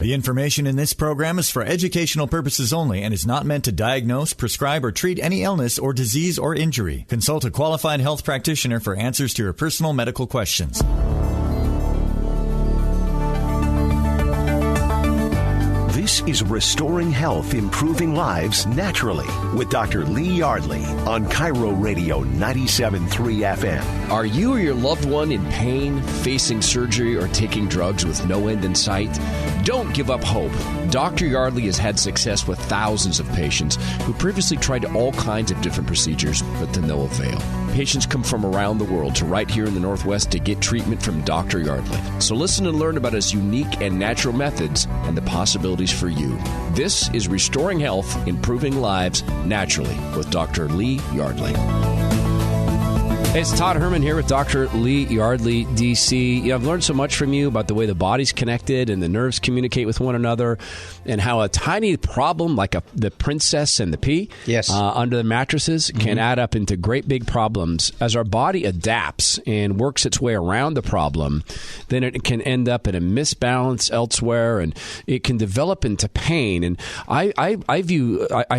The information in this program is for educational purposes only and is not meant to diagnose, prescribe, or treat any illness or disease or injury. Consult a qualified health practitioner for answers to your personal medical questions. This is Restoring Health, Improving Lives Naturally with Dr. Lee Yardley on Cairo Radio 97.3 FM. Are you or your loved one in pain, facing surgery, or taking drugs with no end in sight? Don't give up hope. Dr. Yardley has had success with thousands of patients who previously tried all kinds of different procedures, but to no avail. Patients come from around the world to right here in the Northwest to get treatment from Dr. Yardley. So listen and learn about his unique and natural methods and the possibilities for you. This is Restoring Health, Improving Lives Naturally with Dr. Lee Yardley. Hey, it's Todd Herman here with Dr. Lee Yardley, D.C. I've learned so much from you about the way the body's connected and the nerves communicate with one another, and how a tiny problem like the princess and the pea under the mattresses can add up into great big problems. As our body adapts and works its way around the problem, then it can end up in a misbalance elsewhere, and it can develop into pain. And I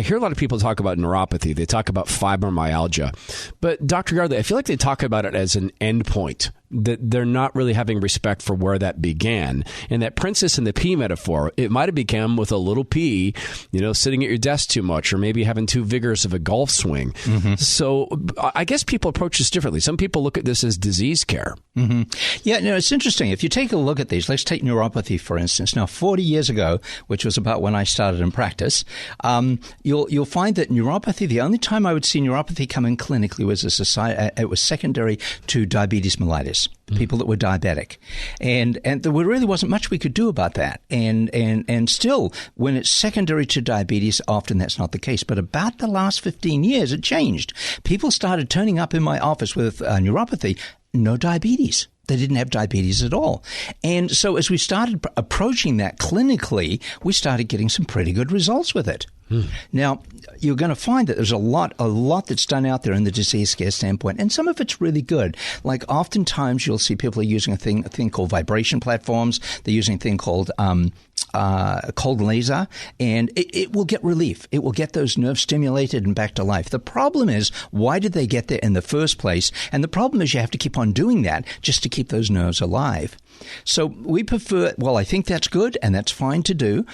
hear a lot of people talk about neuropathy. They talk about fibromyalgia. But Dr. Yardley, I feel like they talk about it as an endpoint, that they're not really having respect for where that began. And that princess and the pea metaphor, it might have become with a little pea, sitting at your desk too much, or maybe having too vigorous of a golf swing. So I guess people approach this differently. Some people look at this as disease care. Yeah, it's interesting. If you take a look at these, let's take neuropathy, for instance. Now, 40 years ago, which was about when I started in practice, you'll find that neuropathy, the only time I would see neuropathy come in clinically was it was secondary to diabetes mellitus. People that were diabetic, and there really wasn't much we could do about that. And still, when it's secondary to diabetes, often that's not the case. But about the last 15 years, it changed. People started turning up in my office with neuropathy, no diabetes. They didn't have diabetes at all. And so as we started approaching that clinically, we started getting some pretty good results with it. Now, you're going to find that there's a lot that's done out there in the disease care standpoint, and some of it's really good. Like oftentimes you'll see people are using a thing called vibration platforms. They're using a thing called cold laser, and it will get relief. It will get those nerves stimulated and back to life. The problem is, why did they get there in the first place? And the problem is you have to keep on doing that just to keep those nerves alive. So we prefer, I think that's good, and that's fine to do.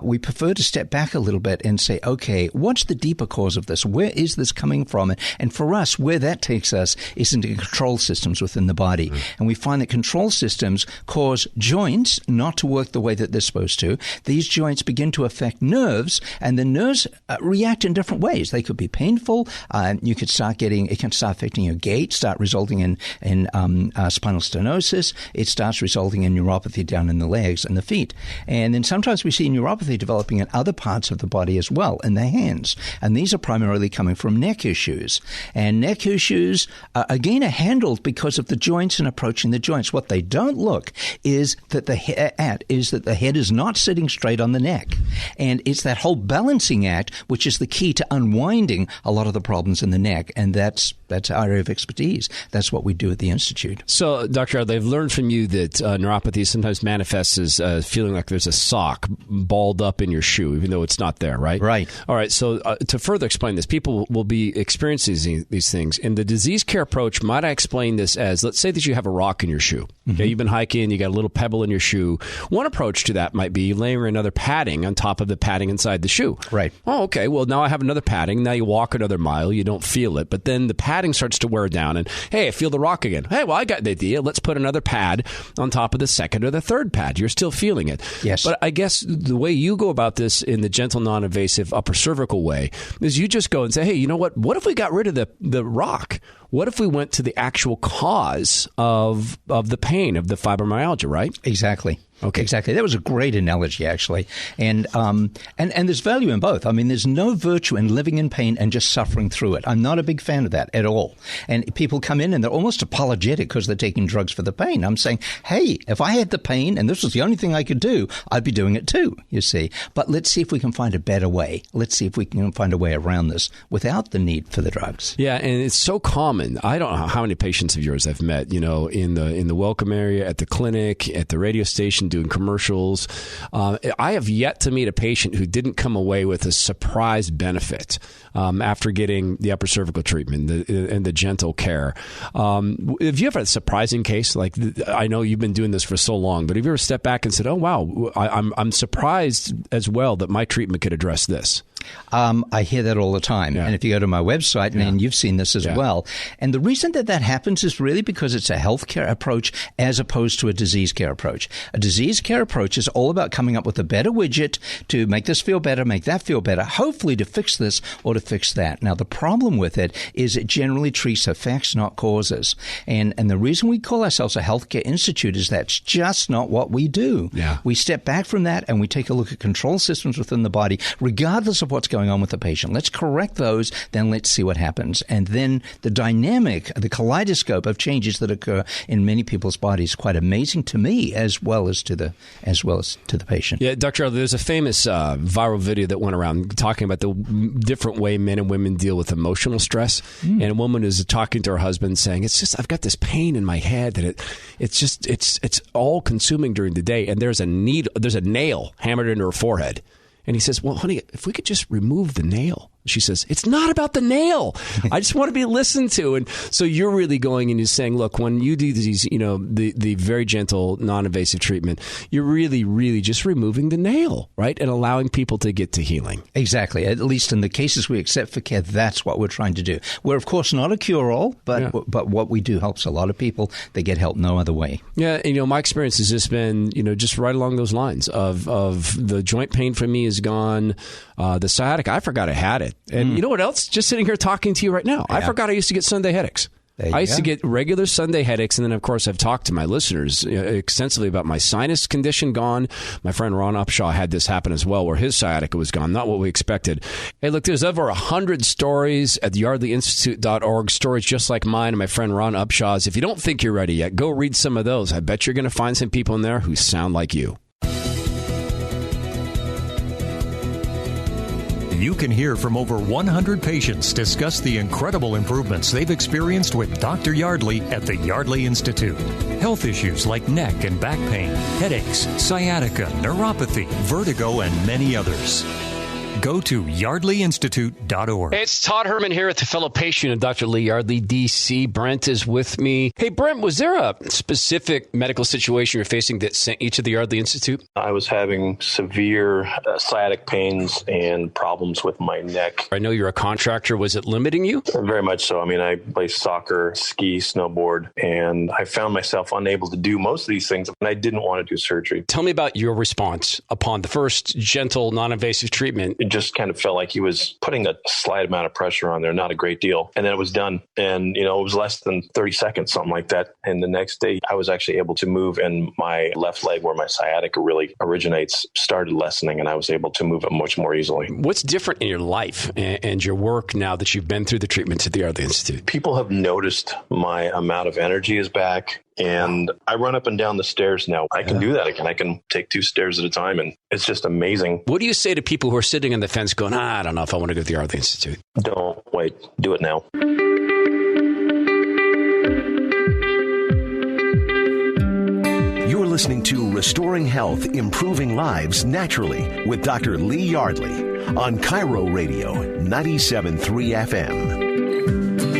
We prefer to step back a little bit and say, okay, what's the deeper cause of this? Where is this coming from? And for us, where that takes us is into control systems within the body. And we find that control systems cause joints not to work the way that they're supposed to. These joints begin to affect nerves, and the nerves react in different ways. They could be painful. It can start affecting your gait, start resulting in spinal stenosis. It starts resulting in neuropathy down in the legs and the feet. And then sometimes we see neuropathy developing in other parts of the body as well, in the hands. And these are primarily coming from neck issues. And neck issues, again, are handled because of the joints and approaching the joints. What they don't look is that the head is not sitting straight on the neck. And it's that whole balancing act which is the key to unwinding a lot of the problems in the neck. And that's our area of expertise. That's what we do at the Institute. So, Dr. Yardley, I've learned from you that neuropathy sometimes manifests as feeling like there's a sock balled up in your shoe, even though it's not there, right? Right. All right. So to further explain this, people will be experiencing these things. In the disease care approach, might I explain this as, let's say that you have a rock in your shoe. Okay, you've been hiking, you got a little pebble in your shoe. One approach to that might be layering another padding on top of the padding inside the shoe. Right. Oh, okay. Well, now I have another padding. Now you walk another mile. You don't feel it. But then the padding starts to wear down. And, hey, I feel the rock again. Hey, well, I got the idea. Let's put another pad on top of the second or the third pad. You're still feeling it. Yes. But I guess the way you go about this in the gentle, non-invasive upper cervical way is you just go and say, hey, you know what? What if we got rid of the rock? What if we went to the actual cause of the pain, of the fibromyalgia, right? Exactly. Okay. Exactly. That was a great analogy, actually. And there's value in both. I mean, there's no virtue in living in pain and just suffering through it. I'm not a big fan of that at all. And people come in and they're almost apologetic because they're taking drugs for the pain. I'm saying, hey, if I had the pain and this was the only thing I could do, I'd be doing it too, you see. But let's see if we can find a better way. Let's see if we can find a way around this without the need for the drugs. Yeah, and it's so common common. I don't know how many patients of yours I've met, in the welcome area, at the clinic, at the radio station, doing commercials. I have yet to meet a patient who didn't come away with a surprise benefit after getting the upper cervical treatment and the gentle care. Have you ever had a surprising case? Like, I know you've been doing this for so long, but have you ever stepped back and said, "Oh wow, I'm surprised as well that my treatment could address this"? I hear that all the time. Yeah. And if you go to my website, and you've seen this as well. And the reason that happens is really because it's a healthcare approach as opposed to a disease care approach. A disease care approach is all about coming up with a better widget to make this feel better, make that feel better, hopefully to fix this or to fix that. Now, the problem with it is it generally treats effects, not causes. And the reason we call ourselves a healthcare institute is that's just not what we do. Yeah. We step back from that and we take a look at control systems within the body, regardless of what's going on with the patient. Let's correct those, then let's see what happens. And then the dynamic, the kaleidoscope of changes that occur in many people's bodies is quite amazing to me as well as to the patient. Yeah, Dr. Yardley, there's a famous viral video that went around talking about the different way men and women deal with emotional stress. And a woman is talking to her husband saying, "It's just, I've got this pain in my head that it's all consuming during the day. And there's a nail hammered into her forehead." And he says, "Well, honey, if we could just remove the nail." She says, "It's not about the nail. I just want to be listened to." And so you're really going and you're saying, look, when you do these, the very gentle, non-invasive treatment, you're really, really just removing the nail, right? And allowing people to get to healing. Exactly. At least in the cases we accept for care, that's what we're trying to do. We're, of course, not a cure-all, but what we do helps a lot of people. They get help no other way. Yeah. My experience has just been, just right along those lines of the joint pain for me is gone. The sciatica, I forgot I had it. And you know what else? Just sitting here talking to you right now. Yeah. I forgot I used to get Sunday headaches. I used to get regular Sunday headaches. And then, of course, I've talked to my listeners extensively about my sinus condition gone. My friend Ron Upshaw had this happen as well, where his sciatica was gone. Not what we expected. Hey, look, there's over 100 stories at yardleyinstitute.org, stories just like mine and my friend Ron Upshaw's. If you don't think you're ready yet, go read some of those. I bet you're going to find some people in there who sound like you. You can hear from over 100 patients discuss the incredible improvements they've experienced with Dr. Yardley at the Yardley Institute. Health issues like neck and back pain, headaches, sciatica, neuropathy, vertigo, and many others. Go to yardleyinstitute.org. Hey, it's Todd Herman here at the fellow patient of Dr. Lee Yardley, D.C. Brent is with me. Hey, Brent, was there a specific medical situation you're facing that sent you to the Yardley Institute? I was having severe sciatic pains and problems with my neck. I know you're a contractor. Was it limiting you? Very much so. I mean, I play soccer, ski, snowboard, and I found myself unable to do most of these things, and I didn't want to do surgery. Tell me about your response upon the first gentle, non-invasive treatment. It just kind of felt like he was putting a slight amount of pressure on there, not a great deal. And then it was done. And, it was less than 30 seconds, something like that. And the next day, I was actually able to move, and my left leg, where my sciatica really originates, started lessening, and I was able to move it much more easily. What's different in your life and your work now that you've been through the treatments at the Yardley Institute? People have noticed my amount of energy is back. And I run up and down the stairs now. I can do that again. I can take 2 stairs at a time, and it's just amazing. What do you say to people who are sitting on the fence going, I don't know if I want to go to the Yardley Institute? Don't wait. Do it now. You're listening to Restoring Health, Improving Lives Naturally with Dr. Lee Yardley on Cairo Radio 97.3 FM.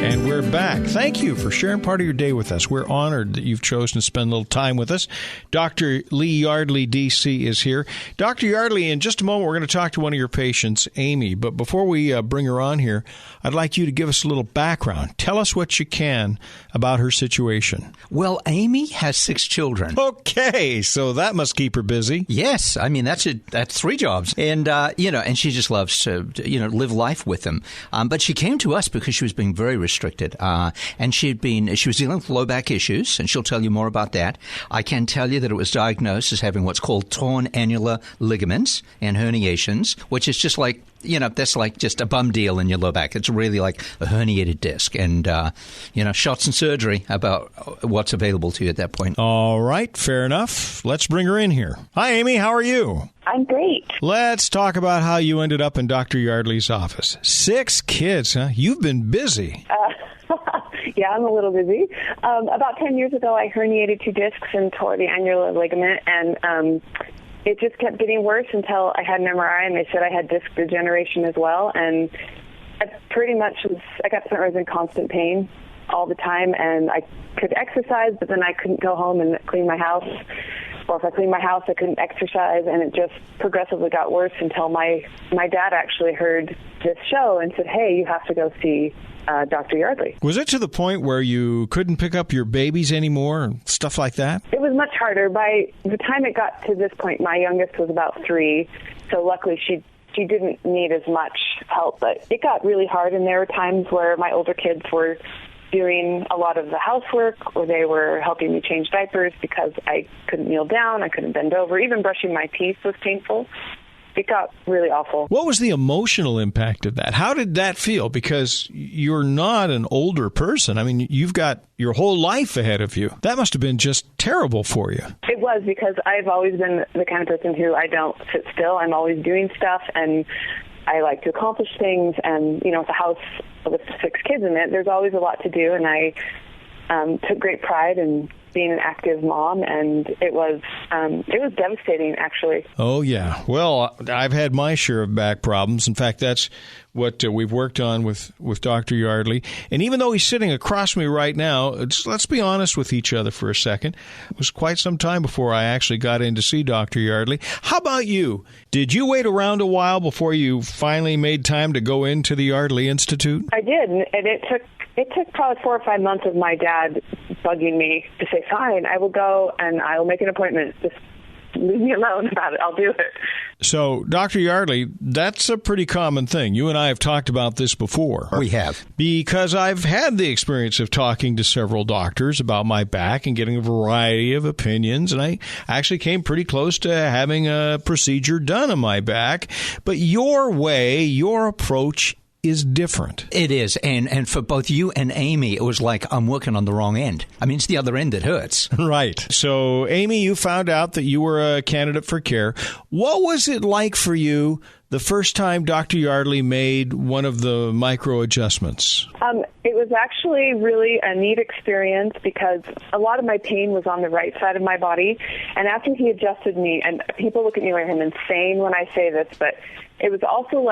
And we're back. Thank you for sharing part of your day with us. We're honored that you've chosen to spend a little time with us. Dr. Lee Yardley, D.C., is here. Dr. Yardley, in just a moment, we're going to talk to one of your patients, Amy. But before we bring her on here, I'd like you to give us a little background. Tell us what you can about her situation. Well, Amy has 6 children. Okay, so that must keep her busy. Yes, I mean, that's 3 jobs. And, and she just loves to, live life with them. But she came to us because she was being very restricted. And she was dealing with low back issues, and she'll tell you more about that. I can tell you that it was diagnosed as having what's called torn annular ligaments and herniations, which is just like, that's like just a bum deal in your low back. It's really like a herniated disc, and, shots and surgery about what's available to you at that point. All right, fair enough. Let's bring her in here. Hi, Amy. How are you? I'm great. Let's talk about how you ended up in Dr. Yardley's office. 6 kids, huh? You've been busy. Yeah, I'm a little busy. About 10 years ago, I herniated 2 discs and tore the annular ligament, and it just kept getting worse until I had an MRI, and they said I had disc degeneration as well. And I got to I was in constant pain all the time, and I could exercise, but then I couldn't go home and clean my house. Or if I cleaned my house, I couldn't exercise, and it just progressively got worse until my dad actually heard this show and said, hey, you have to go see Dr. Yardley. Was it to the point where you couldn't pick up your babies anymore and stuff like that? It was much harder. By the time it got to this point, my youngest was about 3, so luckily she didn't need as much help, but it got really hard, and there were times where my older kids were doing a lot of the housework, or they were helping me change diapers because I couldn't kneel down, I couldn't bend over. Even brushing my teeth was painful. It got really awful. What was the emotional impact of that? How did that feel? Because you're not an older person. I mean, you've got your whole life ahead of you. That must have been just terrible for you. It was, because I've always been the kind of person who I don't sit still. I'm always doing stuff, and I like to accomplish things. And, with a house with 6 kids in it, there's always a lot to do. And I took great pride in being an active mom, and it was devastating, actually. Oh, yeah. Well, I've had my share of back problems. In fact, that's what we've worked on with Dr. Yardley. And even though he's sitting across me right now, let's be honest with each other for a second. It was quite some time before I actually got in to see Dr. Yardley. How about you? Did you wait around a while before you finally made time to go into the Yardley Institute? I did, and it took probably 4 or 5 months of my dad bugging me to say, fine, I will go and I will make an appointment. Just leave me alone about it. I'll do it. So, Dr. Yardley, that's a pretty common thing. You and I have talked about this before. We have. Because I've had the experience of talking to several doctors about my back and getting a variety of opinions, and I actually came pretty close to having a procedure done on my back. But your way, your approach is different. It is. And for both you and Amy, it was like, I'm working on the wrong end. I mean, it's the other end that hurts. Right. So, Amy, you found out that you were a candidate for care. What was it like for you the first time Dr. Yardley made one of the micro adjustments? It was actually really a neat experience, because a lot of my pain was on the right side of my body. And after he adjusted me, and people look at me like I'm insane when I say this, but it was also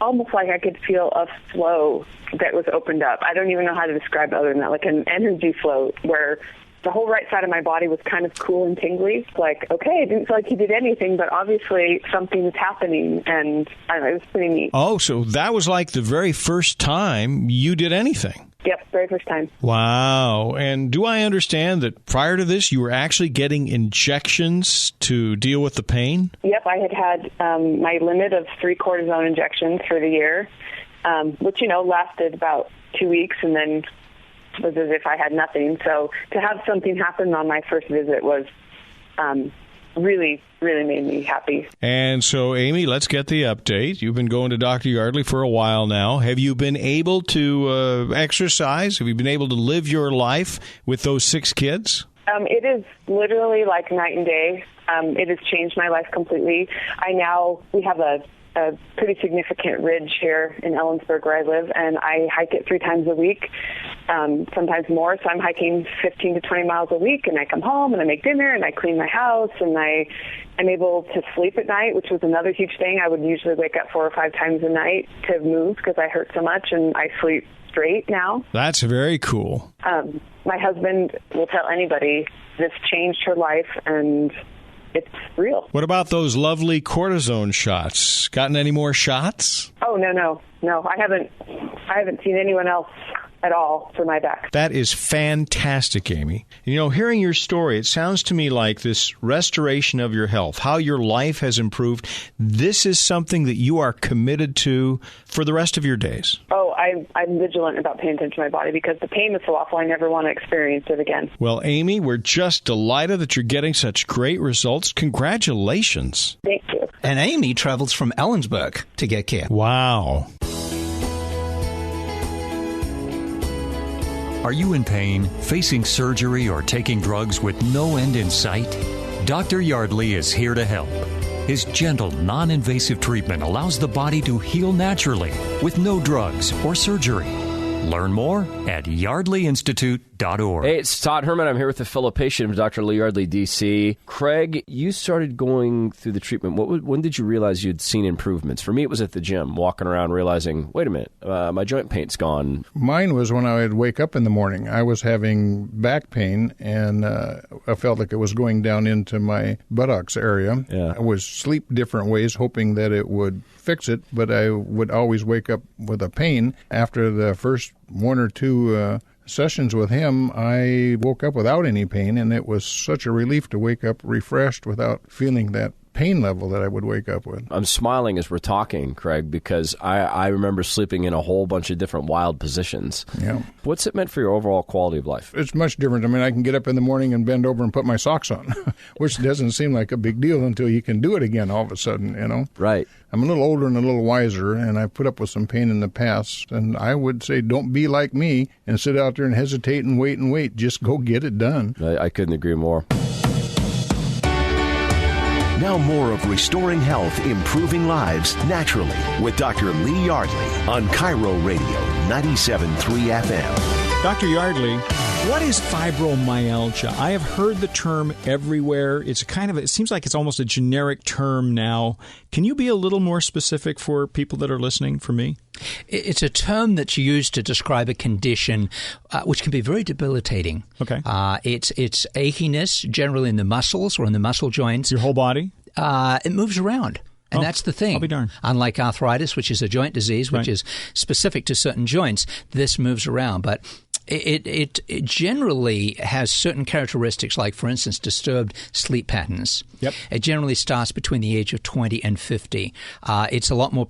almost like I could feel a flow that was opened up. I don't even know how to describe it other than that, like an energy flow where the whole right side of my body was kind of cool and tingly. Like, okay, it didn't feel like he did anything, but obviously something's happening, and I don't know, it was pretty neat. Oh, so that was like the very first time you did anything? Yep, very first time. Wow. And do I understand that prior to this, you were actually getting injections to deal with the pain? Yep, I had my limit of 3 cortisone injections for the year, which, lasted about 2 weeks, and then was as if I had nothing. So to have something happen on my first visit was really, really made me happy. And so, Amy, let's get the update. You've been going to Dr. Yardley for a while now. Have you been able to exercise? Have you been able to live your life with those 6 kids? It is literally like night and day. It has changed my life completely. We have a pretty significant ridge here in Ellensburg where I live, and I hike it 3 times a week, sometimes more. So I'm hiking 15 to 20 miles a week, and I come home and I make dinner and I clean my house, and I'm able to sleep at night, which was another huge thing. I would usually wake up 4 or 5 times a night to move because I hurt so much, and I sleep straight now. That's very cool. My husband will tell anybody this changed her life, and it's real. What about those lovely cortisone shots? Gotten any more shots? Oh, no. I haven't seen anyone else at all for my back. That is fantastic, Amy. Hearing your story, it sounds to me like this restoration of your health, how your life has improved, this is something that you are committed to for the rest of your days. Oh, I'm vigilant about paying attention to my body because the pain is so awful. I never want to experience it again. Well, Amy, we're just delighted that you're getting such great results. Congratulations. Thank you. And Amy travels from Ellensburg to get care. Wow. Are you in pain, facing surgery, or taking drugs with no end in sight? Dr. Yardley is here to help. His gentle, non-invasive treatment allows the body to heal naturally with no drugs or surgery. Learn more at yardleyinstitute.org. Hey, it's Todd Herman. I'm here with a fellow patient of Dr. Lee Yardley, D.C. Craig, you started going through the treatment. When did you realize you'd seen improvements? For me, it was at the gym, walking around, realizing, wait a minute, my joint pain's gone. Mine was when I would wake up in the morning. I was having back pain, and I felt like it was going down into my buttocks area. Yeah. I would sleep different ways, hoping that it would fix it, but I would always wake up with a pain. After the first one or two sessions with him, I woke up without any pain, and it was such a relief to wake up refreshed without feeling that pain level that I would wake up with. I'm smiling as we're talking, Craig, because I remember sleeping in a whole bunch of different wild positions. Yeah. What's it meant for your overall quality of life? It's much different. I mean, I can get up in the morning and bend over and put my socks on, which doesn't seem like a big deal until you can do it again all of a sudden, you know? Right. I'm a little older and a little wiser, and I've put up with some pain in the past, and I would say don't be like me and sit out there and hesitate and wait. Just go get it done. I couldn't agree more. Now more of Restoring Health, Improving Lives Naturally with Dr. Lee Yardley on Cairo Radio 97.3 FM. Dr. Yardley, what is fibromyalgia? I have heard the term everywhere. It seems like it's almost a generic term now. Can you be a little more specific for people that are listening, for me? It's a term that's used to describe a condition which can be very debilitating. Okay. It's achiness, generally in the muscles or in the muscle joints. Your whole body? It moves around. And that's the thing. I'll be darned. Unlike arthritis, which is a joint disease, which is specific to certain joints, this moves around. But it generally has certain characteristics, like, for instance, disturbed sleep patterns. Yep. It generally starts between the age of 20 and 50. It's a lot more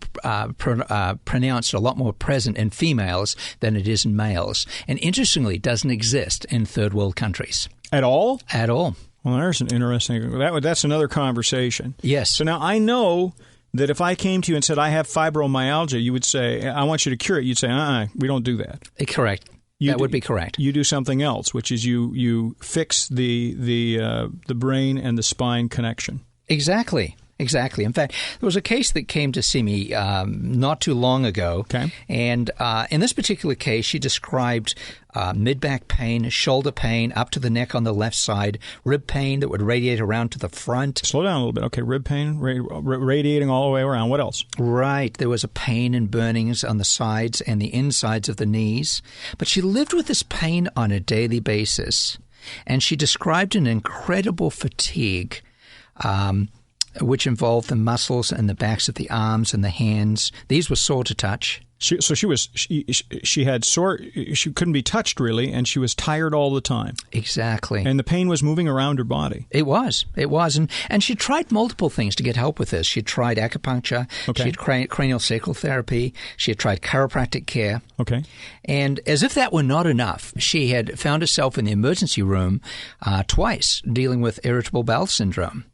pronounced, a lot more present in females than it is in males. And interestingly, it doesn't exist in third world countries. At all? At all. Well, there's an interesting – that's another conversation. Yes. So now I know that if I came to you and said I have fibromyalgia, you would say, I want you to cure it. You'd say, we don't do that. Correct. That would be correct. You do something else, which is you fix the brain and the spine connection. Exactly. In fact, there was a case that came to see me not too long ago. Okay. And in this particular case, she described mid-back pain, shoulder pain up to the neck on the left side, rib pain that would radiate around to the front. Slow down a little bit. Okay, rib pain, radiating all the way around. What else? Right. There was a pain and burnings on the sides and the insides of the knees. But she lived with this pain on a daily basis. And she described an incredible fatigue, which involved the muscles and the backs of the arms and the hands. These were sore to touch. She had sore. She couldn't be touched really, and she was tired all the time. Exactly. And the pain was moving around her body. It was, and she tried multiple things to get help with this. She tried acupuncture. Okay. She had cranial sacral therapy. She had tried chiropractic care. Okay. And as if that were not enough, she had found herself in the emergency room twice, dealing with irritable bowel syndrome.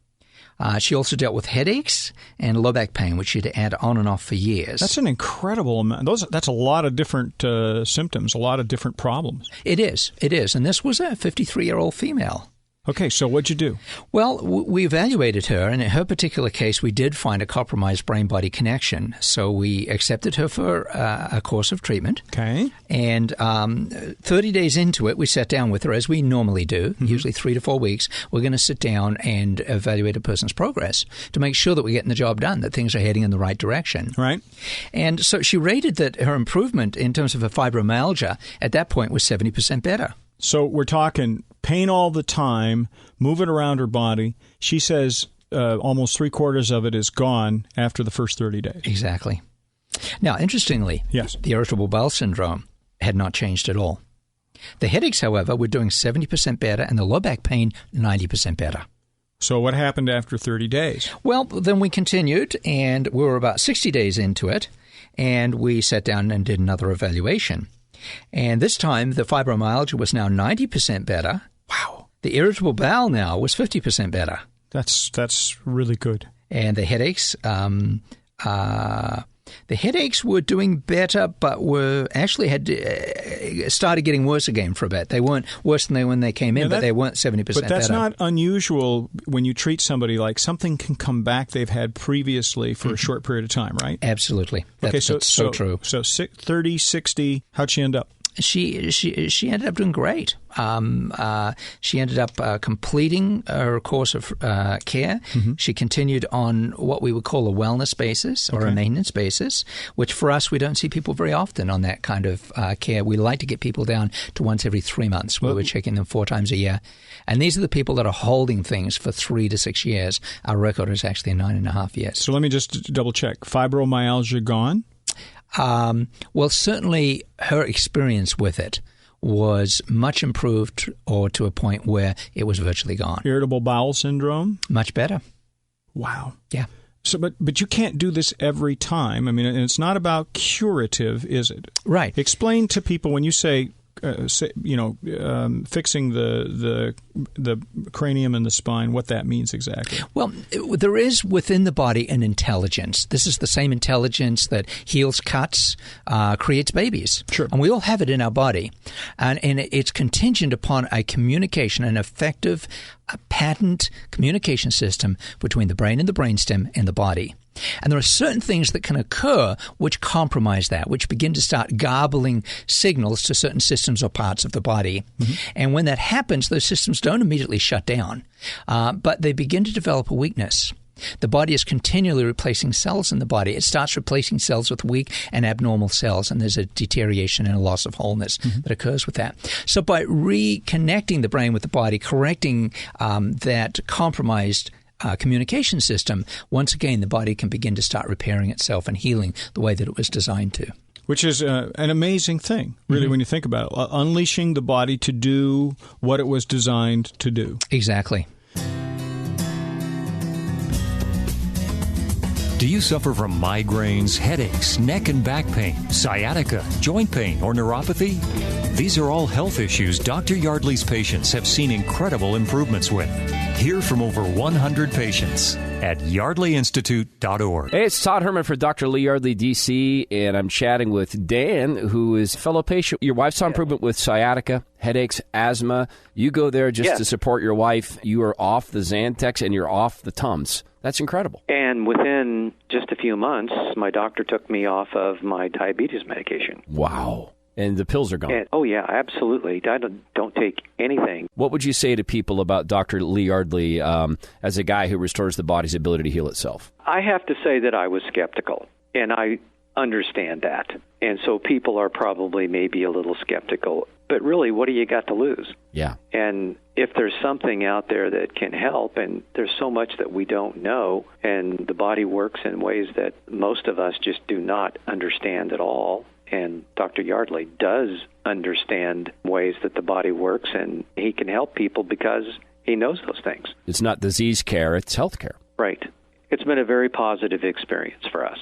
She also dealt with headaches and low back pain, which she'd had on and off for years. That's an incredible amount. That's a lot of different symptoms, a lot of different problems. It is. And this was a 53-year-old female. Okay, so what'd you do? Well, we evaluated her, and in her particular case, we did find a compromised brain-body connection. So we accepted her for a course of treatment. Okay. And 30 days into it, we sat down with her, as we normally do, usually 3 to 4 weeks. We're going to sit down and evaluate a person's progress to make sure that we're getting the job done, that things are heading in the right direction. Right. And so she rated that her improvement in terms of her fibromyalgia at that point was 70% better. So we're talking pain all the time, moving around her body. She says almost 3/4 of it is gone after the first 30 days. Exactly. Now, interestingly, yes, the irritable bowel syndrome had not changed at all. The headaches, however, were doing 70% better, and the low back pain, 90% better. So what happened after 30 days? Well, then we continued, and we were about 60 days into it, and we sat down and did another evaluation. And this time, the fibromyalgia was now 90% better. Wow. The irritable bowel now was 50% better. That's really good. And the headaches The headaches were doing better, but were actually started getting worse again for a bit. They weren't worse than they when they came in, but they weren't 70% better. But that's not unusual when you treat somebody like something can come back they've had previously for a short period of time, right? Absolutely. That's so true. So 30, 60, how'd she end up? She ended up doing great. She ended up completing her course of care. Mm-hmm. She continued on what we would call a wellness basis or a maintenance basis, which for us, we don't see people very often on that kind of care. We like to get people down to once every 3 months, where we're checking them 4 times a year. And these are the people that are holding things for 3 to 6 years. Our record is actually 9.5 years. So let me just double check. Fibromyalgia gone? Well, certainly her experience with it was much improved, or to a point where it was virtually gone. Irritable bowel syndrome? Much better. Wow. Yeah. So, but you can't do this every time. I mean, and it's not about curative, is it? Right. Explain to people when you say fixing the cranium and the spine, what that means exactly. Well, there is within the body an intelligence. This is the same intelligence that heals cuts, creates babies. Sure. And we all have it in our body. And it's contingent upon a communication, an effective, patent communication system between the brain and the brainstem and the body. And there are certain things that can occur which compromise that, which begin to start garbling signals to certain systems or parts of the body. Mm-hmm. And when that happens, those systems don't immediately shut down, but they begin to develop a weakness. The body is continually replacing cells in the body. It starts replacing cells with weak and abnormal cells, and there's a deterioration and a loss of wholeness that occurs with that. So by reconnecting the brain with the body, correcting that compromised communication system, once again, the body can begin to start repairing itself and healing the way that it was designed to. Which is an amazing thing, really, when you think about it. Unleashing the body to do what it was designed to do. Exactly. Do you suffer from migraines, headaches, neck and back pain, sciatica, joint pain, or neuropathy? These are all health issues Dr. Yardley's patients have seen incredible improvements with. Hear from over 100 patients at yardleyinstitute.org. Hey, it's Todd Herman for Dr. Lee Yardley, D.C., and I'm chatting with Dan, who is a fellow patient. Your wife saw improvement with sciatica, headaches, asthma. You go there just to support your wife. You are off the Zantac and you're off the Tums. That's incredible. And within just a few months, my doctor took me off of my diabetes medication. Wow. And the pills are gone. And, oh, yeah, absolutely. I don't take anything. What would you say to people about Dr. Lee Yardley as a guy who restores the body's ability to heal itself? I have to say that I was skeptical, and I understand that. And so people are probably maybe a little skeptical. But really, what do you got to lose? Yeah. And if there's something out there that can help, and there's so much that we don't know, and the body works in ways that most of us just do not understand at all, and Dr. Yardley does understand ways that the body works, and he can help people because he knows those things. It's not disease care, it's health care. Right. It's been a very positive experience for us.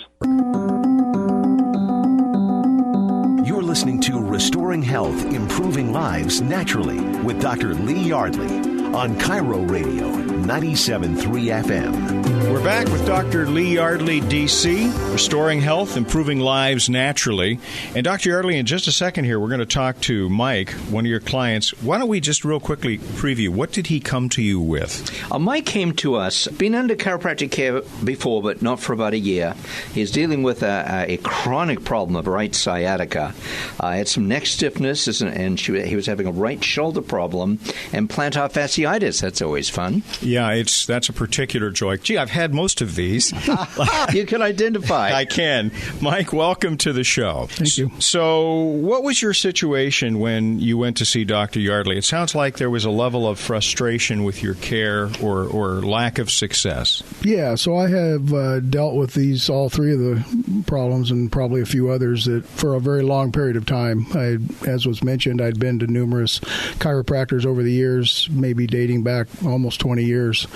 You're listening to Restoring Health, Improving Lives Naturally with Dr. Lee Yardley on Cairo Radio 97.3 FM. We're back with Dr. Lee Yardley, D.C., Restoring Health, Improving Lives Naturally. And Dr. Yardley, in just a second here, we're going to talk to Mike, one of your clients. Why don't we just real quickly preview, what did he come to you with? Mike came to us, been under chiropractic care before, but not for about a year. He's dealing with a chronic problem of right sciatica. Had some neck stiffness, and he was having a right shoulder problem and plantar fasciitis. That's always fun. Yeah, that's a particular joy. Gee, I've had most of these. You can identify. I can. Mike, welcome to the show. Thank you. So what was your situation when you went to see Dr. Yardley? It sounds like there was a level of frustration with your care or lack of success. Yeah, so I have dealt with all three of the problems and probably a few others that for a very long period of time. As was mentioned, I'd been to numerous chiropractors over the years, maybe dating back almost 20 years,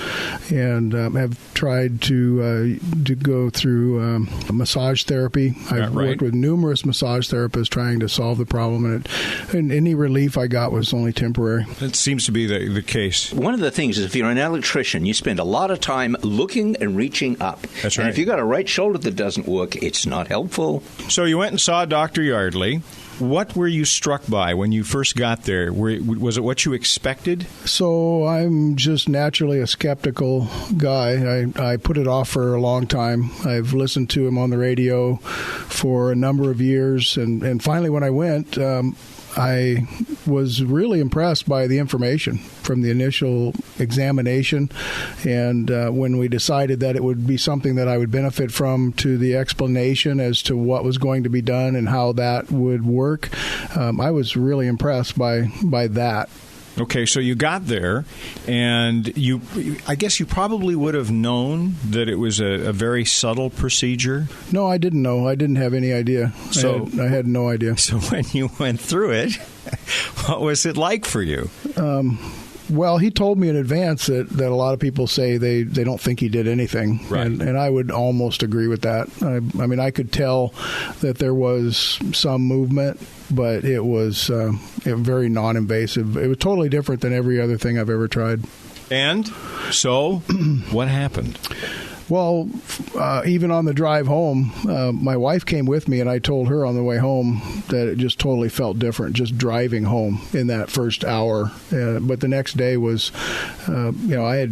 and have tried to go through massage therapy. I've worked with numerous massage therapists trying to solve the problem, and any relief I got was only temporary. That seems to be the case. One of the things is if you're an electrician, you spend a lot of time looking and reaching up. That's right. And if you've got a right shoulder that doesn't work, it's not helpful. So you went and saw Dr. Yardley. What were you struck by when you first got there? Was it what you expected? So I'm just naturally a skeptical guy. I put it off for a long time. I've listened to him on the radio for a number of years, and finally when I went, I was really impressed by the information from the initial examination, and when we decided that it would be something that I would benefit from, to the explanation as to what was going to be done and how that would work, I was really impressed by that. Okay, so you got there, and I guess you probably would have known that it was a very subtle procedure. No, I didn't know. I didn't have any idea. So I had no idea. So when you went through it, what was it like for you? Well, he told me in advance that a lot of people say they don't think he did anything. Right. And I would almost agree with that. I mean, I could tell that there was some movement, but it was very non-invasive. It was totally different than every other thing I've ever tried. And so what happened? Well, even on the drive home, my wife came with me, and I told her on the way home that it just totally felt different, just driving home in that first hour. But the next day was, I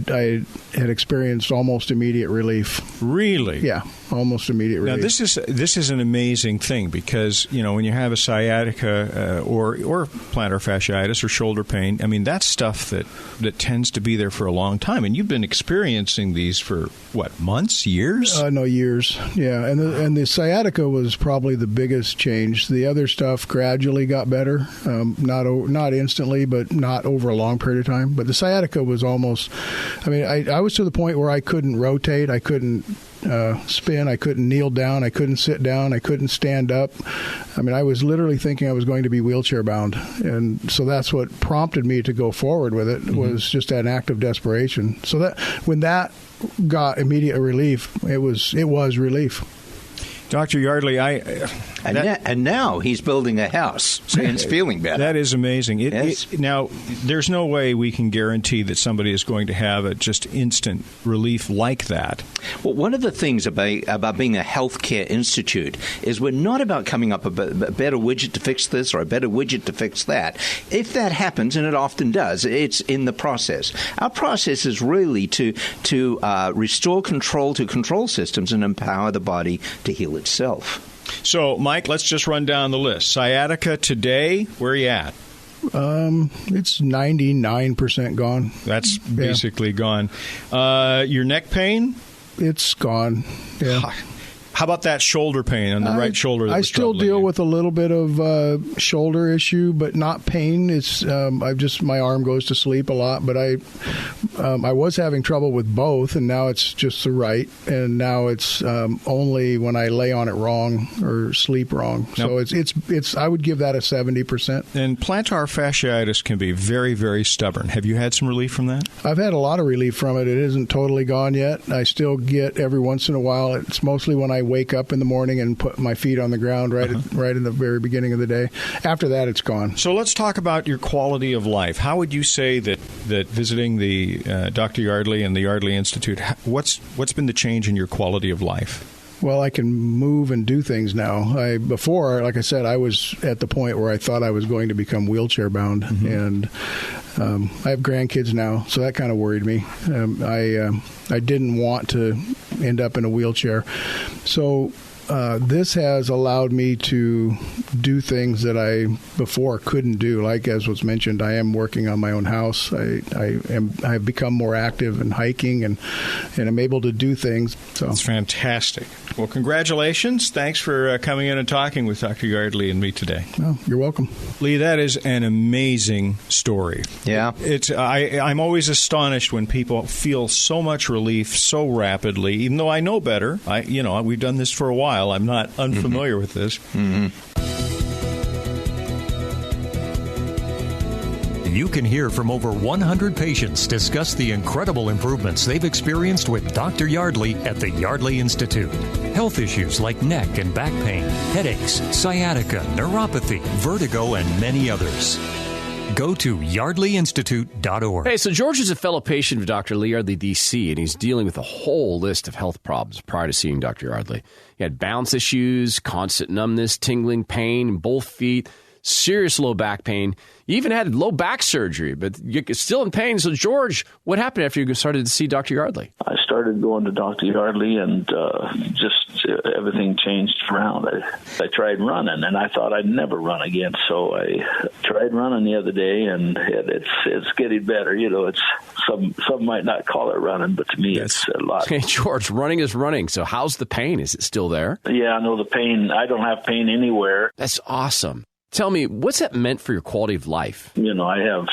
had experienced almost immediate relief. Really? Yeah, almost immediate relief. Now, this is an amazing thing because, when you have a sciatica or plantar fasciitis or shoulder pain, I mean, that's stuff that tends to be there for a long time. And you've been experiencing these for, what, months, years? No, years. Yeah, and the sciatica was probably the biggest change. The other stuff gradually got better, not instantly, but not over a long period of time. But the sciatica was almost. I mean, I was to the point where I couldn't rotate, I couldn't spin, I couldn't kneel down, I couldn't sit down, I couldn't stand up. I mean, I was literally thinking I was going to be wheelchair bound, and so that's what prompted me to go forward with it. Was just an act of desperation. So that when that got immediate relief, it was relief. Dr. Yardley, and now he's building a house, so he's feeling better. That is amazing. Yes. Now, there's no way we can guarantee that somebody is going to have a just instant relief like that. Well, one of the things about being a healthcare institute is we're not about coming up with a better widget to fix this or a better widget to fix that. If that happens, and it often does, it's in the process. Our process is really to restore control to control systems and empower the body to heal itself. So, Mike, let's just run down the list. Sciatica today, where are you at? It's 99% gone. That's basically gone. Your neck pain? It's gone. Yeah. How about that shoulder pain on the right shoulder? I still deal with a little bit of shoulder issue, but not pain. It's my arm goes to sleep a lot. But I was having trouble with both, and now it's just the right, and now it's only when I lay on it wrong or sleep wrong. So it's I would give that a 70%. And plantar fasciitis can be very, very stubborn. Have you had some relief from that? I've had a lot of relief from it. It isn't totally gone yet. I still get every once in a while. It's mostly when I wake up in the morning and put my feet on the ground right in the very beginning of the day. After that, it's gone. So let's talk about your quality of life. How would you say that visiting the Dr. Yardley and the Yardley Institute, what's been the change in your quality of life? Well, I can move and do things now. Before, like I said, I was at the point where I thought I was going to become wheelchair bound, and I have grandkids now, so that kind of worried me. I didn't want to end up in a wheelchair, so this has allowed me to do things that I before couldn't do. Like as was mentioned, I am working on my own house. I've become more active in hiking, and I'm able to do things. So that's fantastic. Well, congratulations. Thanks for coming in and talking with Dr. Yardley and me today. Oh, you're welcome. Lee, that is an amazing story. Yeah. I'm always astonished when people feel so much relief so rapidly, even though I know better. We've done this for a while. I'm not unfamiliar with this. You can hear from over 100 patients discuss the incredible improvements they've experienced with Dr. Yardley at the Yardley Institute. Health issues like neck and back pain, headaches, sciatica, neuropathy, vertigo, and many others. Go to yardleyinstitute.org. Hey, so George is a fellow patient of Dr. Lee Yardley, D.C., and he's dealing with a whole list of health problems prior to seeing Dr. Yardley. He had balance issues, constant numbness, tingling pain in both feet, serious low back pain. You even had low back surgery, but you're still in pain. So, George, what happened after you started to see Dr. Yardley? I started going to Dr. Yardley, and just everything changed around. I tried running, and I thought I'd never run again. So I tried running the other day, and it's getting better. You know, it's some might not call it running, but to me, it's a lot. Hey, George, running is running. So how's the pain? Is it still there? Yeah, no, the pain. I don't have pain anywhere. That's awesome. Tell me, what's that meant for your quality of life? You know, I have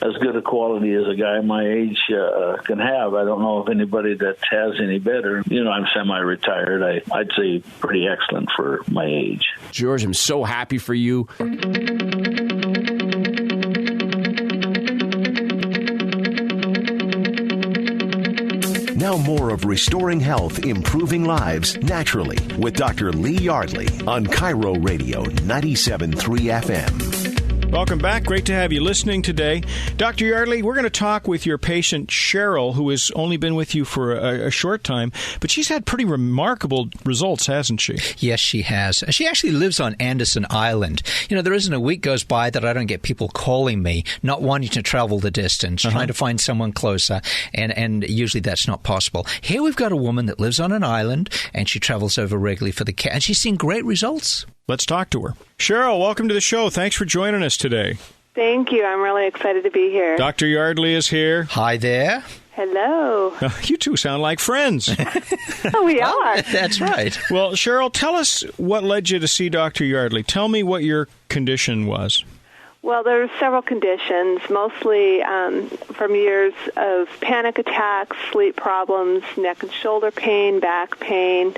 as good a quality as a guy my age can have. I don't know if anybody that has any better. You know, I'm semi-retired. I'd say pretty excellent for my age. George, I'm so happy for you. Now more of Restoring Health, Improving Lives Naturally with Dr. Lee Yardley on Cairo Radio 97.3 FM. Welcome back. Great to have you listening today. Dr. Yardley, we're going to talk with your patient, Cheryl, who has only been with you for a short time, but she's had pretty remarkable results, hasn't she? Yes, she has. She actually lives on Anderson Island. You know, there isn't a week goes by that I don't get people calling me, not wanting to travel the distance, trying to find someone closer, and usually that's not possible. Here we've got a woman that lives on an island, and she travels over regularly for the care, and she's seen great results. Let's talk to her. Cheryl, welcome to the show. Thanks for joining us today. Thank you. I'm really excited to be here. Dr. Yardley is here. Hi there. Hello. You two sound like friends. Oh, we are. That's right. Well, Cheryl, tell us what led you to see Dr. Yardley. Tell me what your condition was. Well, there were several conditions, mostly from years of panic attacks, sleep problems, neck and shoulder pain, back pain.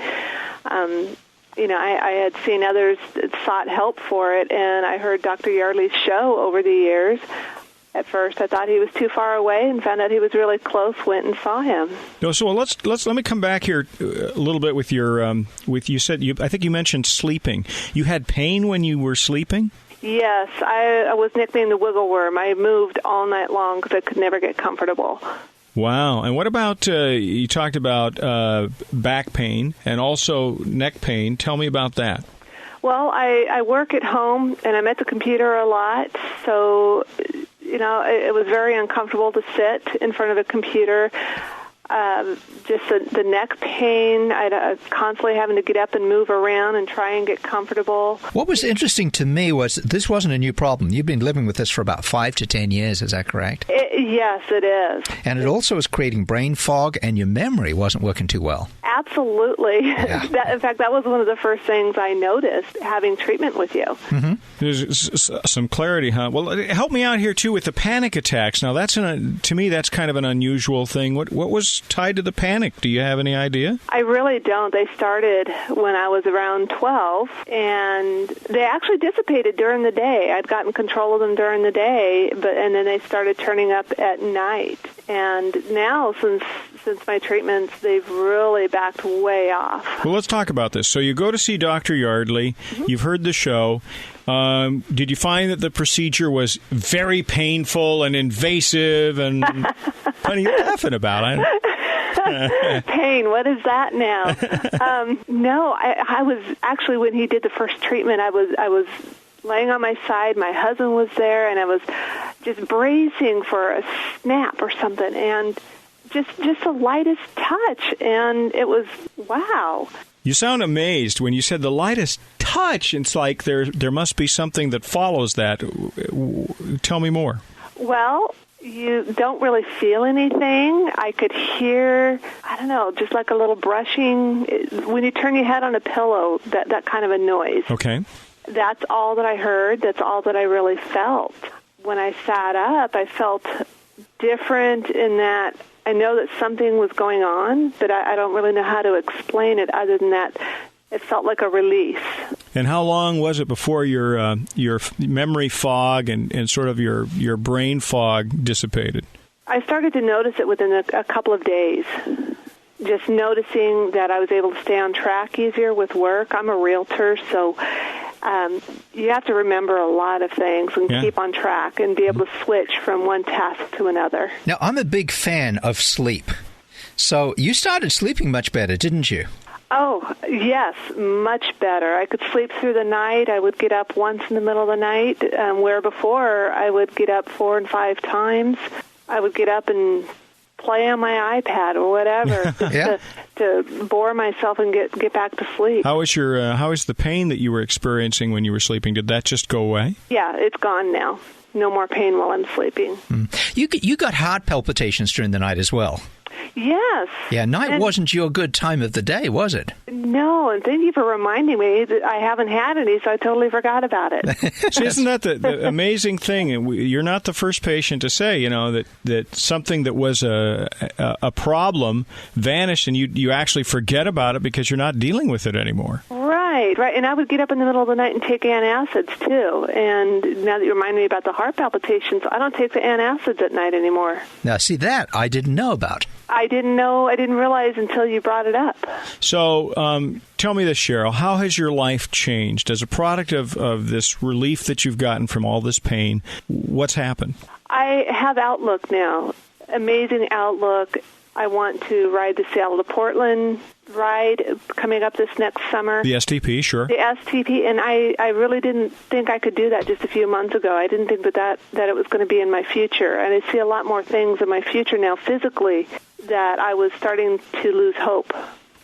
You know, I had seen others that sought help for it, and I heard Dr. Yardley's show over the years. At first, I thought he was too far away, and found out he was really close. Went and saw him. No, so let me come back here a little bit with your you said I think you mentioned sleeping. You had pain when you were sleeping? Yes, I was nicknamed the wiggle worm. I moved all night long because I could never get comfortable. Wow. And what about, you talked about back pain and also neck pain. Tell me about that. Well, I work at home, and I'm at the computer a lot, so, you know, it was very uncomfortable to sit in front of a computer. Just the neck pain, I'd constantly having to get up and move around and try and get comfortable. What was interesting to me was this wasn't a new problem. You've been living with this for about 5 to 10 years, is that correct? Yes, it is. And it also was creating brain fog, and your memory wasn't working too well. Absolutely. Yeah. In fact, that was one of the first things I noticed having treatment with you. Mm-hmm. There's some clarity, huh? Well, help me out here, too, with the panic attacks. Now, to me, that's kind of an unusual thing. What was tied to the panic? Do you have any idea? I really don't. They started when I was around 12, and they actually dissipated during the day. I'd gotten control of them during the day, and then they started turning up at night. And now, since my treatments, they've really backed way off. Well, let's talk about this. So you go to see Dr. Yardley. Mm-hmm. You've heard the show. Did you find that the procedure was very painful and invasive? And what are you laughing about? Pain, what is that now? No, I was actually, when he did the first treatment, I was laying on my side. My husband was there, and I was just bracing for a snap or something, and just the lightest touch, and it was, wow. You sound amazed when you said the lightest touch. It's like there must be something that follows that. Tell me more. Well, you don't really feel anything. I could hear, I don't know, just like a little brushing. When you turn your head on a pillow, that kind of a noise. Okay. That's all that I heard. That's all that I really felt. When I sat up, I felt different in that I know that something was going on, but I don't really know how to explain it other than that it felt like a release. And how long was it before your memory fog and sort of your brain fog dissipated? I started to notice it within a couple of days. Just noticing that I was able to stay on track easier with work. I'm a realtor, so you have to remember a lot of things and keep on track and be able to switch from one task to another. Now, I'm a big fan of sleep. So you started sleeping much better, didn't you? Oh, yes, much better. I could sleep through the night. I would get up once in the middle of the night, where before I would get up 4 and 5 times. I would get up and play on my iPad or whatever to bore myself and get back to sleep. How is the pain that you were experiencing when you were sleeping? Did that just go away? Yeah, it's gone now. No more pain while I'm sleeping. You got heart palpitations during the night as well. Yes. Yeah, night wasn't your good time of the day, was it? No, and thank you for reminding me that I haven't had any, so I totally forgot about it. So isn't that the amazing thing? And you're not the first patient to say, that something that was a problem vanished, and you actually forget about it because you're not dealing with it anymore. Right. And I would get up in the middle of the night and take antacids, too. And now that you remind me about the heart palpitations, I don't take the antacids at night anymore. Now, see, that I didn't know about. I didn't realize until you brought it up. So tell me this, Cheryl. How has your life changed as a product of this relief that you've gotten from all this pain? What's happened? I have outlook now. Amazing outlook. I want to ride the Seattle to Portland ride coming up this next summer. The STP, sure. The STP, and I really didn't think I could do that just a few months ago. I didn't think that it was going to be in my future. And I see a lot more things in my future now physically that I was starting to lose hope.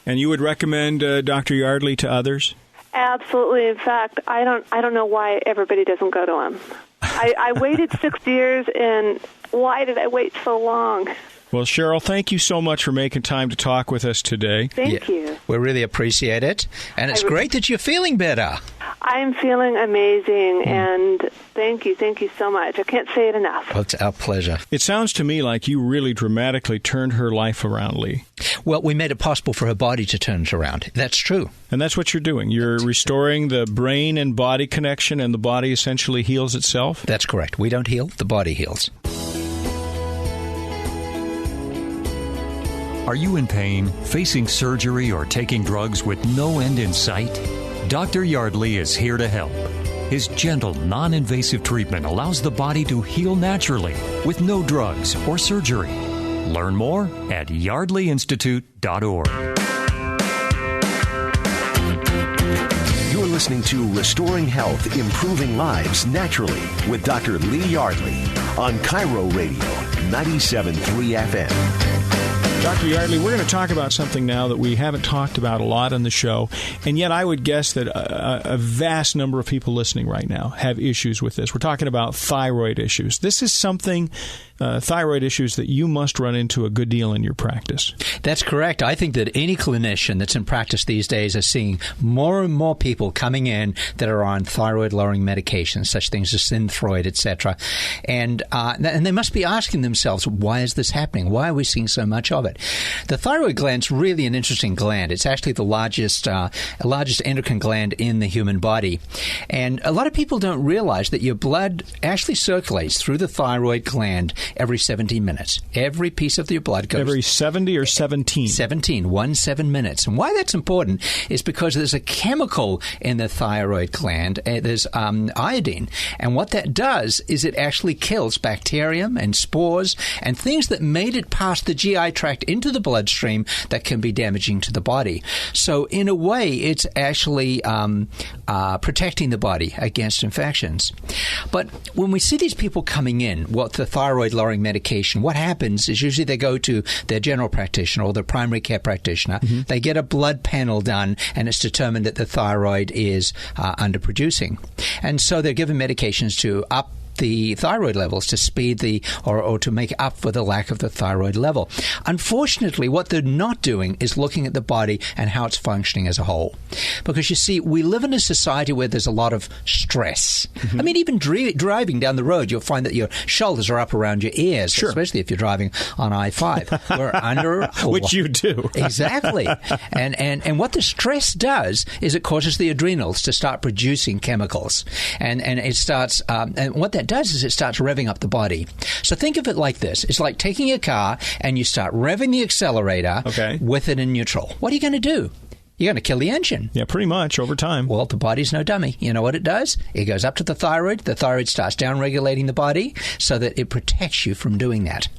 And you would recommend Dr. Yardley to others? Absolutely. In fact, I don't know why everybody doesn't go to him. I waited 6 years, and why did I wait so long? Well, Cheryl, thank you so much for making time to talk with us today. Thank you. We really appreciate it. And it's great that you're feeling better. I'm feeling amazing, and thank you so much. I can't say it enough. Well, it's our pleasure. It sounds to me like you really dramatically turned her life around, Lee. Well, we made it possible for her body to turn it around. That's true. And that's what you're doing. You're restoring the brain and body connection, and the body essentially heals itself? That's correct. We don't heal, the body heals. Are you in pain, facing surgery, or taking drugs with no end in sight? Dr. Yardley is here to help. His gentle, non-invasive treatment allows the body to heal naturally with no drugs or surgery. Learn more at yardleyinstitute.org. You're listening to Restoring Health, Improving Lives Naturally with Dr. Lee Yardley on Cairo Radio 97.3 FM. Dr. Yardley, we're going to talk about something now that we haven't talked about a lot on the show, and yet I would guess that a vast number of people listening right now have issues with this. We're talking about thyroid issues. This is something, thyroid issues, that you must run into a good deal in your practice. That's correct. I think that any clinician that's in practice these days is seeing more and more people coming in that are on thyroid-lowering medications, such things as Synthroid, etc. And they must be asking themselves, why is this happening? Why are we seeing so much of it? The thyroid gland's really an interesting gland. It's actually the largest endocrine gland in the human body. And a lot of people don't realize that your blood actually circulates through the thyroid gland every 17 minutes. Every piece of your blood goes... Every 70 or 17? 17 minutes. And why that's important is because there's a chemical in the thyroid gland. There's iodine. And what that does is it actually kills bacterium and spores and things that made it past the GI tract into the bloodstream that can be damaging to the body. So in a way, it's actually protecting the body against infections. But when we see these people coming in with the thyroid-lowering medication, what happens is usually they go to their general practitioner or their primary care practitioner. Mm-hmm. They get a blood panel done, and it's determined that the thyroid is underproducing. And so they're given medications to up the thyroid levels to speed or to make up for the lack of the thyroid level. Unfortunately, what they're not doing is looking at the body and how it's functioning as a whole. Because you see, we live in a society where there's a lot of stress. I mean, even driving down the road, you'll find that your shoulders are up around your ears, especially if you're driving on I-5. We're under... Which you do. Exactly. And what the stress does is it causes the adrenals to start producing chemicals. And it starts... and what that does is it starts revving up the body. So think of it like this. It's like taking a car and you start revving the accelerator with it in neutral. What are you going to do? You're going to kill the engine. Yeah, pretty much over time. Well, the body's no dummy. You know what it does? It goes up to the thyroid. The thyroid starts down-regulating the body so that it protects you from doing that.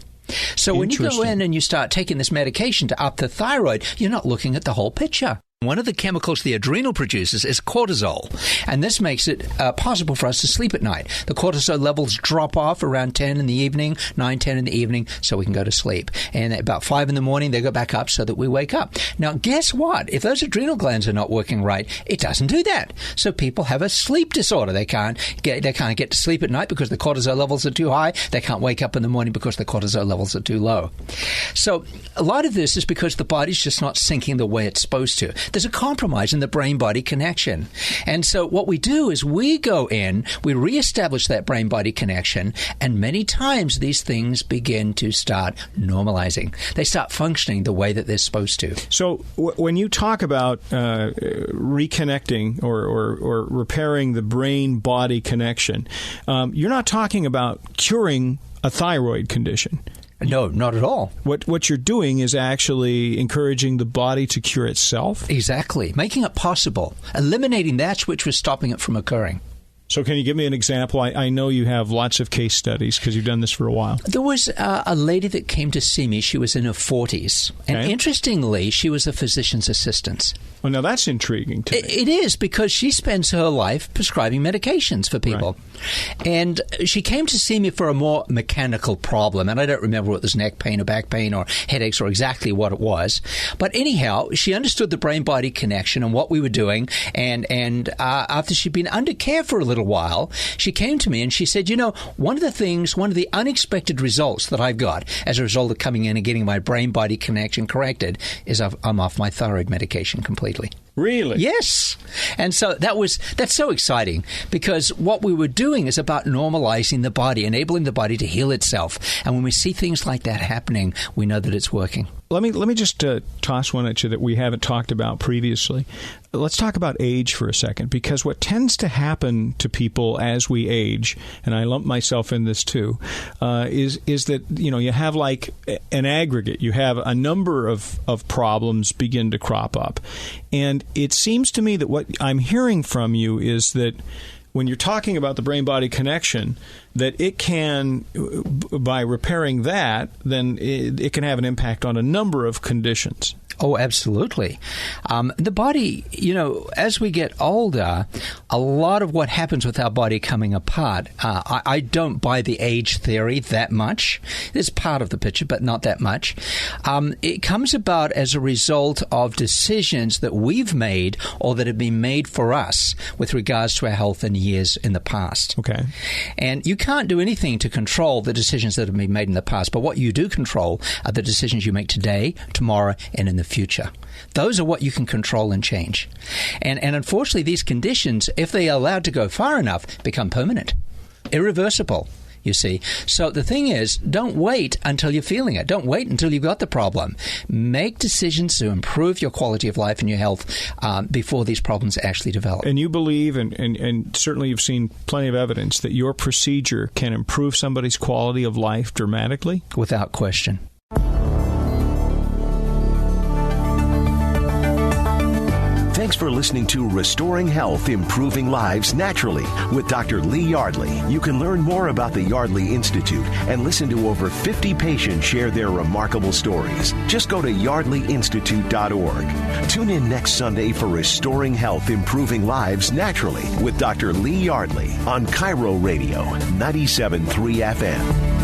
So when you go in and you start taking this medication to up the thyroid, you're not looking at the whole picture. One of the chemicals the adrenal produces is cortisol, and this makes it possible for us to sleep at night. The cortisol levels drop off around 10 in the evening, 9, 10 in the evening, so we can go to sleep. And at about 5 in the morning, they go back up so that we wake up. Now, guess what? If those adrenal glands are not working right, it doesn't do that. So people have a sleep disorder. They can't get to sleep at night because the cortisol levels are too high. They can't wake up in the morning because the cortisol levels are too low. So a lot of this is because the body's just not syncing the way it's supposed to. There's a compromise in the brain-body connection. And so what we do is we go in, we reestablish that brain-body connection, and many times these things begin to start normalizing. They start functioning the way that they're supposed to. So when you talk about reconnecting or repairing the brain-body connection, you're not talking about curing a thyroid condition. No, not at all. What you're doing is actually encouraging the body to cure itself? Exactly. Making it possible. Eliminating that which was stopping it from occurring. So can you give me an example? I know you have lots of case studies because you've done this for a while. There was a lady that came to see me. She was in her 40s. And interestingly, she was a physician's assistant. Well, now that's intriguing to me. It is, because she spends her life prescribing medications for people. Right. And she came to see me for a more mechanical problem. And I don't remember what was neck pain or back pain or headaches or exactly what it was. But anyhow, she understood the brain-body connection and what we were doing. And after she'd been under care for a little while, she came to me and she said, you know, one of the unexpected results that I've got as a result of coming in and getting my brain-body connection corrected is I'm off my thyroid medication completely. Really? Yes. And so that's so exciting, because what we were doing is about normalizing the body, enabling the body to heal itself. And when we see things like that happening, we know that it's working. Let me just toss one at you that we haven't talked about previously. Let's talk about age for a second, because what tends to happen to people as we age, and I lump myself in this too, is that, you know, you have like an aggregate. You have a number of problems begin to crop up. And it seems to me that what I'm hearing from you is that when you're talking about the brain-body connection, that it can, by repairing that, then it can have an impact on a number of conditions. Oh, absolutely. The body, you know, as we get older, a lot of what happens with our body coming apart, I don't buy the age theory that much. It's part of the picture, but not that much. It comes about as a result of decisions that we've made or that have been made for us with regards to our health in years in the past. Okay. And you can't do anything to control the decisions that have been made in the past, but what you do control are the decisions you make today, tomorrow, and in the future. Those are what you can control and change. And unfortunately, these conditions, if they are allowed to go far enough, become permanent, irreversible, you see. So the thing is, don't wait until you're feeling it. Don't wait until you've got the problem. Make decisions to improve your quality of life and your health before these problems actually develop. And you believe, and certainly you've seen plenty of evidence, that your procedure can improve somebody's quality of life dramatically? Without question. Thanks for listening to Restoring Health, Improving Lives Naturally with Dr. Lee Yardley. You can learn more about the Yardley Institute and listen to over 50 patients share their remarkable stories. Just go to yardleyinstitute.org. Tune in next Sunday for Restoring Health, Improving Lives Naturally with Dr. Lee Yardley on Cairo Radio 97.3 FM.